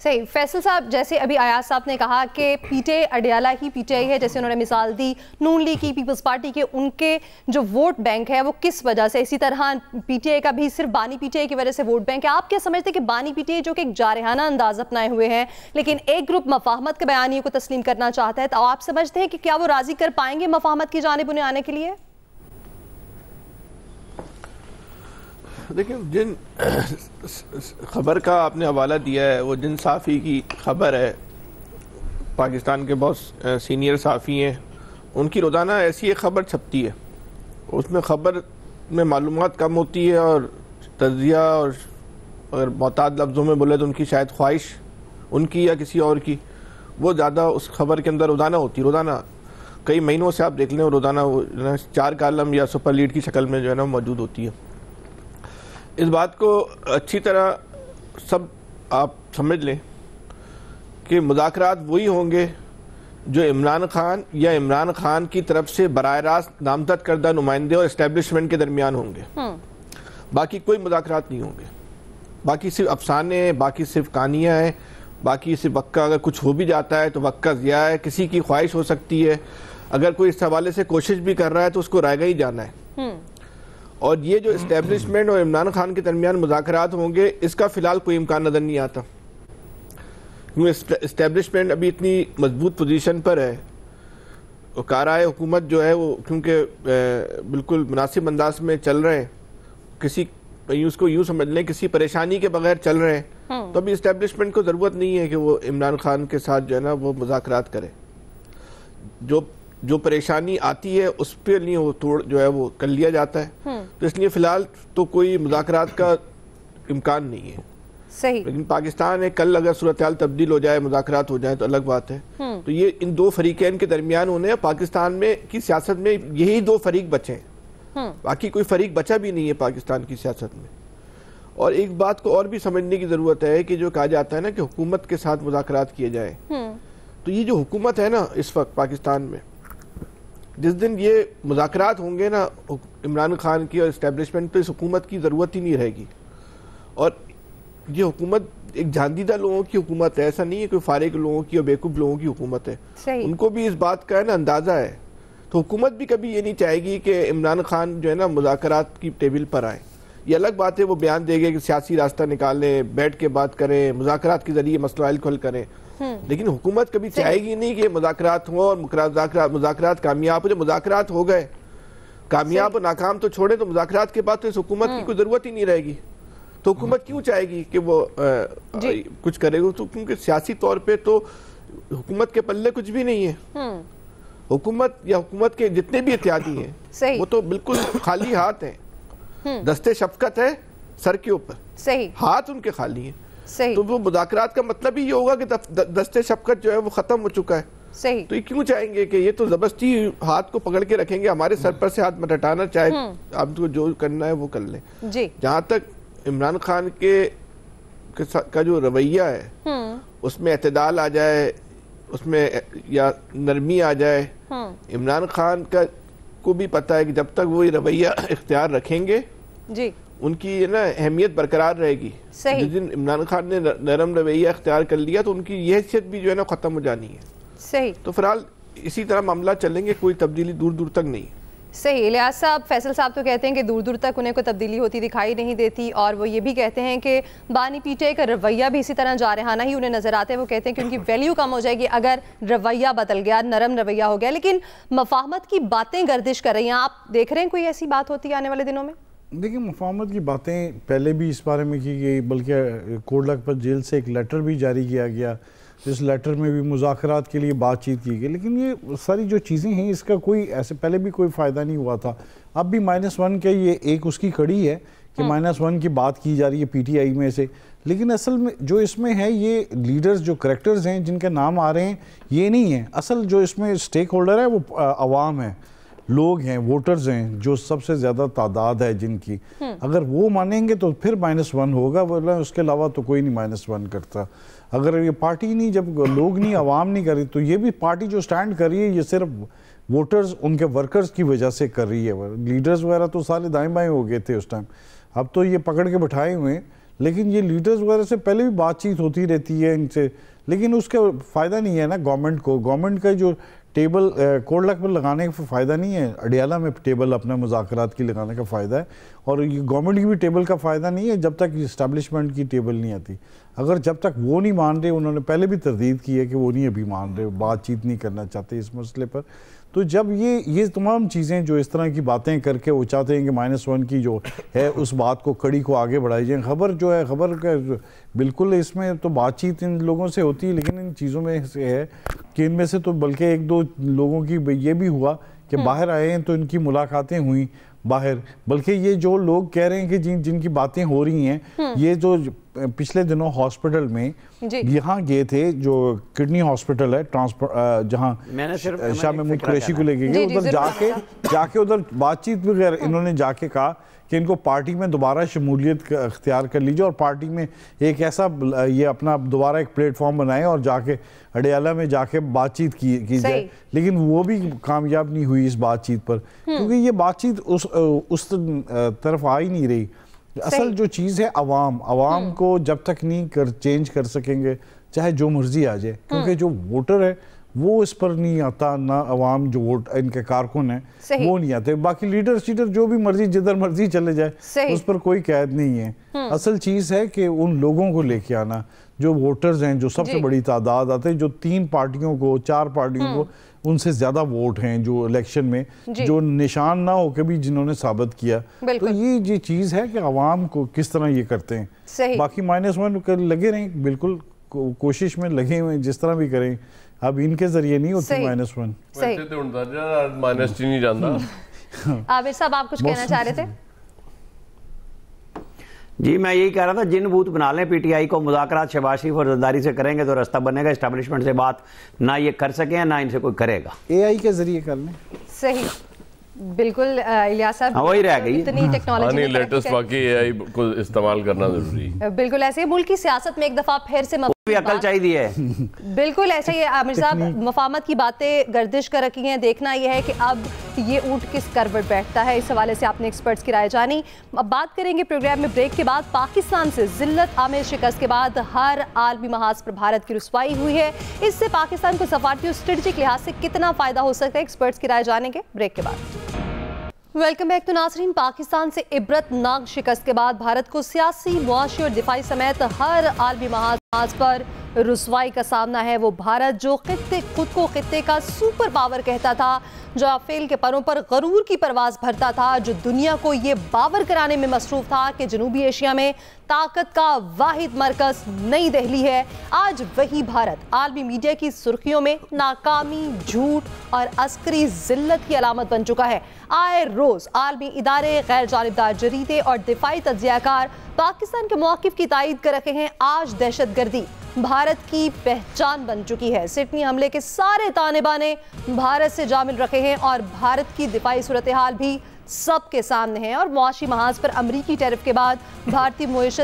صحیح. فیصل صاحب، جیسے ابھی ایاز صاحب نے کہا کہ P T I Adiala he P T I ہے، جیسے انہوں نے مثال دی نون لیگ کی، پیپلز پارٹی کے، ان کے جو ووٹ بینک ہے وہ کس وجہ سے، اسی طرح پی ٹی آئی کا بھی صرف بانی پی ٹی آئی کی وجہ سے ووٹ بینک ہے. آپ کیا سمجھتے ہیں کہ بانی پی ٹی آئی جو کہ ایک جارحانہ انداز اپنائے ہوئے ہیں لیکن ایک گروپ مفاہمت کے بیانیے کو تسلیم کرنا چاہتا ہے، تو آپ سمجھتے ہیں کہ کیا وہ راضی کر پائیں گے مفاہمت کی جانب انہیں آنے کے لیے؟ دیکھیں، جن خبر کا آپ نے حوالہ دیا ہے وہ جن صحافی کی خبر ہے، پاکستان کے بہت سینئر صحافی ہیں، ان کی روزانہ ایسی ایک خبر چھپتی ہے. اس میں خبر میں معلومات کم ہوتی ہے اور تجزیہ، اور اگر معتاد لفظوں میں بولے تو ان کی شاید خواہش، ان کی یا کسی اور کی، وہ زیادہ اس خبر کے اندر روزانہ ہوتی ہے. روزانہ کئی مہینوں سے آپ دیکھ لیں، روزانہ وہ 4 کالم یا سپر لیڈ کی شکل میں جو ہے نا موجود ہوتی ہے. اس بات کو اچھی طرح سب آپ سمجھ لیں کہ مذاکرات وہی ہوں گے جو عمران خان یا عمران خان کی طرف سے براہ راست نامزد کردہ نمائندے اور اسٹیبلشمنٹ کے درمیان ہوں گے. باقی کوئی مذاکرات نہیں ہوں گے. باقی صرف افسانے ہیں، باقی صرف کہانیاں ہیں، باقی صرف وقت کا اگر کچھ ہو بھی جاتا ہے تو وقت کا ضیاع ہے. کسی کی خواہش ہو سکتی ہے، اگر کوئی اس حوالے سے کوشش بھی کر رہا ہے تو اس کو رائے گا ہی جانا ہے. اور یہ جو اسٹیبلشمنٹ اور عمران خان کے درمیان مذاکرات ہوں گے، اس کا فی الحال کوئی امکان نظر نہیں آتا. کیونکہ اسٹیبلشمنٹ ابھی اتنی مضبوط پوزیشن پر ہے، کارائے حکومت جو ہے وہ کیونکہ بالکل مناسب انداز میں چل رہے ہیں، کسی اس کو یوں سمجھ لیں کسی پریشانی کے بغیر چل رہے ہیں، تو ابھی اسٹیبلشمنٹ کو ضرورت نہیں ہے کہ وہ عمران خان کے ساتھ جو ہے نا وہ مذاکرات کرے. جو پریشانی آتی ہے اس پہ نہیں وہ توڑ جو ہے وہ کر لیا جاتا ہے. تو اس لیے فی الحال تو کوئی مذاکرات کا امکان نہیں ہے. صحیح. لیکن پاکستان ہے، کل اگر صورتحال تبدیل ہو جائے، مذاکرات ہو جائے تو الگ بات ہے. تو یہ ان دو فریقین کے درمیان ہونے، پاکستان میں کی سیاست میں یہی 2 فریق بچے ہیں، باقی کوئی فریق بچا بھی نہیں ہے پاکستان کی سیاست میں. اور ایک بات کو اور بھی سمجھنے کی ضرورت ہے کہ جو کہا جاتا ہے نا کہ حکومت کے ساتھ مذاکرات کیے جائیں، تو یہ جو حکومت ہے نا اس وقت پاکستان میں، جس دن یہ مذاکرات ہوں گے نا عمران خان کی اور اسٹیبلشمنٹ، تو اس حکومت کی ضرورت ہی نہیں رہے گی. اور یہ حکومت ایک جاندیدہ لوگوں کی حکومت ہے، ایسا نہیں ہے کوئی فارغ لوگوں کی اور بیوقوف لوگوں کی حکومت ہے. ان کو بھی اس بات کا ہے نا اندازہ ہے. تو حکومت بھی کبھی یہ نہیں چاہے گی کہ عمران خان جو ہے نا مذاکرات کی ٹیبل پر آئیں. یہ الگ بات ہے وہ بیان دے گے کہ سیاسی راستہ نکالیں، بیٹھ کے بات کریں، مذاکرات کے ذریعے مسائل کو حل کریں، لیکن حکومت کبھی چاہے گی نہیں کہ مذاکرات ہوں اور مذاکرات کامیاب ہو. جب مذاکرات ہو گئے کامیاب اور ناکام تو چھوڑیں، تو مذاکرات کے بعد تو اس حکومت کی کوئی ضرورت ہی نہیں رہے گی. تو حکومت کیوں چاہے گی کہ وہ کچھ کرے گا؟ تو کیونکہ سیاسی طور پہ تو حکومت کے پلے کچھ بھی نہیں ہے. حکومت یا حکومت کے جتنے بھی اتحادی ہیں وہ تو بالکل خالی ہاتھ ہیں. دستے شفقت ہے سر کے اوپر، ہاتھ ان کے خالی ہیں. تو وہ مذاکرات کا مطلب ہی یہ ہوگا کہ دستے شفقت جو ہے وہ ختم ہو چکا ہے. تو یہ کیوں چاہیں گے کہ یہ تو زبردستی ہاتھ کو پکڑ کے رکھیں گے، ہمارے سر پر سے ہاتھ مت ہٹانا، چاہے آپ کو جو کرنا ہے وہ کر لیں. جہاں تک عمران خان کا جو رویہ ہے اس میں اعتدال آ جائے، اس میں یا نرمی آ جائے. عمران خان کو بھی پتہ ہے کہ جب تک وہ یہ رویہ اختیار رکھیں گے ان کی نا اہمیت برقرار رہے گی. جس دن عمران خان نے نرم رویہ اختیار کر لیا تو ان کی یہ حیثیت بھی جو ہے نا ختم ہو جانی ہے. تو فی الحال اسی طرح معاملہ چلیں گے، کوئی تبدیلی دور دور تک نہیں. صحیح. الیاس صاحب، فیصل صاحب تو کہتے ہیں کہ دور دور تک انہیں کوئی تبدیلی ہوتی دکھائی نہیں دیتی، اور وہ یہ بھی کہتے ہیں کہ بانی پی ٹی آئی کا رویہ بھی اسی طرح جارحانہ ہی انہیں نظر آتے ہیں. وہ کہتے ہیں کہ ان کی ویلیو کم ہو جائے گی اگر رویہ بدل گیا، نرم رویہ ہو گیا. لیکن مفاہمت کی باتیں گردش کر رہی ہیں، آپ دیکھ رہے ہیں کوئی ایسی بات ہوتی ہے آنے والے دنوں میں؟ دیکھیں، مفاہمت کی باتیں پہلے بھی اس بارے میں کی گئی، بلکہ کوٹ لکھپت جیل سے ایک لیٹر بھی جاری کیا گیا جس لیٹر میں بھی مذاکرات کے لیے بات چیت کی گئی. لیکن یہ ساری جو چیزیں ہیں اس کا کوئی ایسے پہلے بھی کوئی فائدہ نہیں ہوا تھا. اب بھی -1 کے یہ ایک اس کی کڑی ہے کہ -1 کی بات کی جا رہی ہے پی ٹی آئی میں سے. لیکن اصل میں جو اس میں ہے یہ لیڈرز جو کریکٹرز ہیں جن کے نام آ رہے ہیں یہ نہیں ہیں. اصل جو اس میں سٹیک ہولڈر ہے وہ عوام ہے، لوگ ہیں، ووٹرز ہیں، جو سب سے زیادہ تعداد ہے جن کی. اگر وہ مانیں گے تو پھر -1 ہوگا، ورنہ اس کے علاوہ تو کوئی نہیں -1 کرتا. اگر یہ پارٹی نہیں، جب لوگ نہیں، عوام نہیں کر رہی، تو یہ بھی پارٹی جو سٹینڈ کر رہی ہے یہ صرف ووٹرز ان کے ورکرز کی وجہ سے کر رہی ہے. لیڈرز وغیرہ تو سارے دائیں بائیں ہو گئے تھے اس ٹائم، اب تو یہ پکڑ کے بٹھائے ہوئے ہیں. لیکن یہ لیڈرز وغیرہ سے پہلے بھی بات چیت ہوتی رہتی ہے ان سے، لیکن اس کا فائدہ نہیں ہے نا گورنمنٹ کو. گورنمنٹ کا جو ٹیبل کوڈ لاک پر لگانے کا فائدہ نہیں ہے، اڈیالہ میں ٹیبل اپنے مذاکرات کی لگانے کا فائدہ ہے، اور یہ گورنمنٹ کی بھی ٹیبل کا فائدہ نہیں ہے جب تک اسٹیبلشمنٹ کی ٹیبل نہیں آتی. اگر جب تک وہ نہیں مان رہے، انہوں نے پہلے بھی تردید کی ہے کہ وہ نہیں ابھی مان رہے، بات چیت نہیں کرنا چاہتے اس مسئلے پر، تو جب یہ تمام چیزیں جو اس طرح کی باتیں کر کے وہ چاہتے ہیں کہ -1 کی جو ہے اس بات کو کڑی کو آگے بڑھائی جائیں. خبر جو ہے خبر کا بالکل اس میں تو بات چیت ان لوگوں سے ہوتی ہے، لیکن ان چیزوں میں سے ہے کہ ان میں سے تو بلکہ 1-2 لوگوں کی یہ بھی ہوا کہ باہر آئے ہیں تو ان کی ملاقاتیں ہوئیں باہر. بلکہ یہ جو لوگ کہہ رہے ہیں کہ جن کی باتیں ہو رہی ہیں، یہ جو پچھلے دنوں ہاسپٹل میں یہاں گئے تھے، جو کڈنی ہاسپٹل ہے جہاں شاہ محمود قریشی کو لے کے گئے، ادھر جا کے ادھر بات چیت وغیرہ انہوں نے جا کے کہا کہ ان کو پارٹی میں دوبارہ شمولیت اختیار کر لیجیے اور پارٹی میں ایک ایسا یہ اپنا دوبارہ ایک پلیٹ فارم بنائیں اور جا کے اڈیالہ میں جا کے بات چیت کی جائے. لیکن وہ بھی کامیاب نہیں ہوئی اس بات چیت پر، کیونکہ یہ بات چیت اس طرف آ ہی نہیں رہی. اصل جو چیز ہے عوام کو جب تک نہیں چینج کر سکیں گے چاہے جو مرضی آ جائے، کیونکہ جو ووٹر ہے وہ اس پر نہیں آتا، نہ عوام جو ووٹ ان کے کارکن ہیں وہ نہیں آتے. باقی لیڈر جو بھی مرضی جدھر مرضی چلے جائے اس پر کوئی قید نہیں ہے. اصل چیز ہے کہ ان لوگوں کو لے کے آنا جو ووٹرز ہیں، جو سب سے بڑی تعداد آتے ہیں، جو 3 پارٹیوں کو 4 پارٹیوں کو ان سے زیادہ ووٹ ہیں جو الیکشن میں جو نشان نہ ہو کے بھی جنہوں نے ثابت کیا. تو یہ چیز ہے کہ عوام کو کس طرح یہ کرتے ہیں. باقی -1 لگے رہیں، بالکل کوشش میں لگے ہوئے جس طرح بھی کریں. اب ان کے ذریعے نہیں ہوتی -1. عابر صاحب آپ کچھ کہنا چاہ رہے تھے؟ جی میں یہی کہہ رہا تھا، جن بوت بنا لیں پی ٹی آئی کو، مذاکرات شہباز شریف اور زرداری سے کریں گے تو رستہ بنے گا. اسٹیبلشمنٹ سے بات نہ یہ کر سکیں نہ ان سے کوئی کرے گا. AI کے ذریعے کر لیں. صحیح، بالکل الیاس صاحب، وہی رہ گئی اتنی ٹیکنالوجی لیٹسٹ واقعی اے آئی کو استعمال کرنا ضروری ہے. بالکل ایسے ہی ملک کی سیاست میں ایک دفعہ پھر سے عقل چاہیے. بالکل ایسا ہی عامر صاحب مفاہمت کی باتیں گردش کر رکھی ہیں. دیکھنا یہ ہے کہ اب یہ اونٹ کس کروٹ بیٹھتا ہے. اس حوالے سے آپ نے ایکسپرٹس کی رائے جانی. اب بات کریں گے پروگرام میں بریک کے بعد. پاکستان سے ذلت آمیز شکست کے بعد ہر عالمی محاذ پر بھارت کی رسوائی ہوئی ہے. اس سے پاکستان کو سفارتی اور اسٹریٹجک لحاظ سے کتنا فائدہ ہو سکتا ہے، ایکسپرٹس کی رائے جانیں گے بریک کے بعد. Welcome back. تو ناظرین، پاکستان سے عبرت ناک شکست کے بعد بھارت کو سیاسی، معاشی اور دفاعی سمیت ہر عالمی محاذ پر رسوائی کا سامنا ہے. وہ بھارت جو خود کو خطے کا سپر پاور کہتا تھا، جو رافیل کے پروں پر غرور کی پرواز بھرتا تھا، جو دنیا کو یہ باور کرانے میں مصروف تھا کہ جنوبی ایشیا میں طاقت کا واحد مرکز نئی دہلی ہے، آج وہی بھارت عالمی میڈیا کی سرخیوں میں ناکامی، جھوٹ اور عسکری ذلت کی علامت بن چکا ہے. آئے روز عالمی ادارے، غیر جانبدار جریدے اور دفاعی تجزیہ کار پاکستان کے موقف کی تائید کر رکھے ہیں. آج دہشت گردی بھارت کی پہچان بن چکی ہے. سڈنی حملے کے سارے تانے بانے بھارت سے جا مل رکھے ہیں اور بھارت کی دفاعی صورتحال بھی سب کے سامنے ہے. اور معاشی محاذ پر امریکی ٹیرف کے بعد بھارتی معیشت